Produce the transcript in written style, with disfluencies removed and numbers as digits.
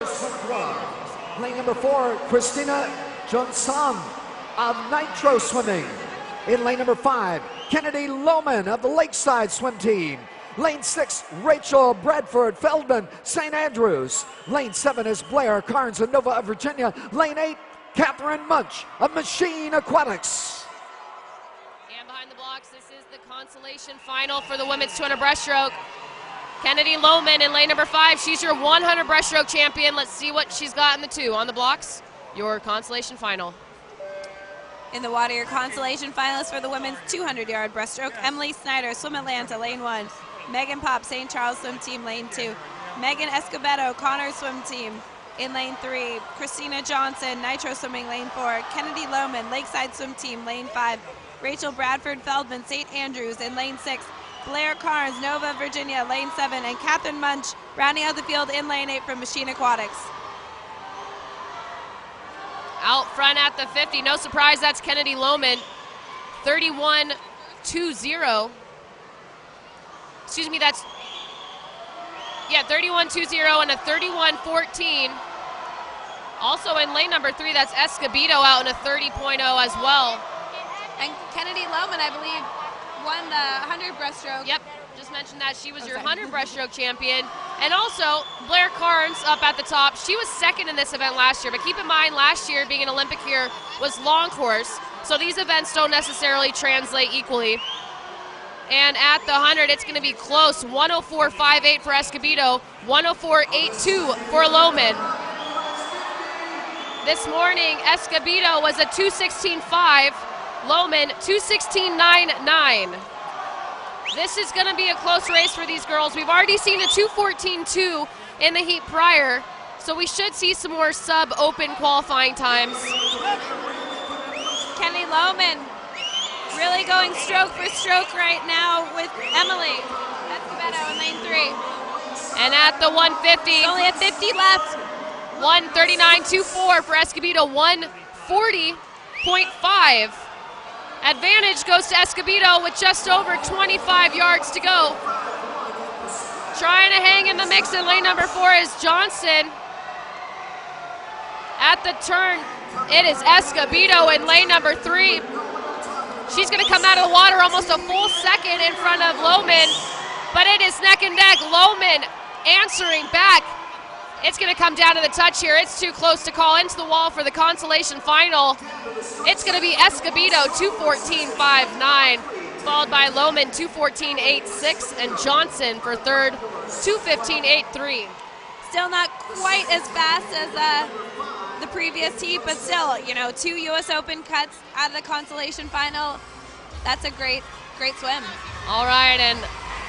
Lane number 4, Christina Johnson of Nitro Swimming. In lane number 5, Kennedy Lohman of the Lakeside Swim Team. Lane 6, Rachel Bradford Feldman, St. Andrews. Lane 7 is Blair Carnes of Nova of Virginia. Lane 8, Catherine Munch of Machine Aquatics. And behind the blocks, this is the consolation final for the women's 200 breaststroke. Kennedy Lohman in lane number 5. She's your 100 breaststroke champion. Let's see what she's got in the 2. On the blocks, your consolation final. In the water, your consolation finalists for the women's 200-yard breaststroke: Emily Snyder, Swim Atlanta, lane 1. Megan Pop, St. Charles Swim Team, lane 2. Megan Escobedo, Connors Swim Team, in lane 3. Christina Johnson, Nitro Swimming, lane 4. Kennedy Lohman, Lakeside Swim Team, lane 5. Rachel Bradford Feldman, St. Andrews, in lane 6. Blair Carnes, Nova, Virginia, lane 7. And Catherine Munch, rounding out the field in lane 8 from Machine Aquatics. Out front at the 50, no surprise, that's Kennedy Lohman, 31.20. Excuse me, that's, 31.20 and a 31.14. Also in lane number 3, that's Escobedo out in a 30.0 as well. And Kennedy Lohman, I believe, won the 100 breaststroke. Yep, just mentioned that she was your 100 breaststroke champion. And also, Blair Carnes up at the top. She was second in this event last year, but keep in mind, last year, being an Olympic year, was long course, so these events don't necessarily translate equally. And at the 100, it's going to be close. 104.58 for Escobedo, 104.82 for Lohman. This morning, Escobedo was a 216.5, Lohman 216.99. This is going to be a close race for these girls. We've already seen a 2:14.2 in the heat prior, so we should see some more sub-open qualifying times. Kennedy Lohman really going stroke for stroke right now with Emily Escobedo in lane 3. And at the 150, only a 50 left. 139.24 for Escobedo, 140.5. Advantage goes to Escobedo with just over 25 yards to go. Trying to hang in the mix in lane number 4 is Johnson. At the turn, it is Escobedo in lane number 3. She's going to come out of the water almost a full second in front of Lohman, but it is neck and neck. Lohman answering back. It's going to come down to the touch here. It's too close to call into the wall for the consolation final. It's going to be Escobedo 2:14.59, followed by Lohman 2:14.86, and Johnson for third 2:15.83. Still not quite as fast as the previous heat, but still, 2 U.S. Open cuts out of the consolation final. That's a great swim. All right, and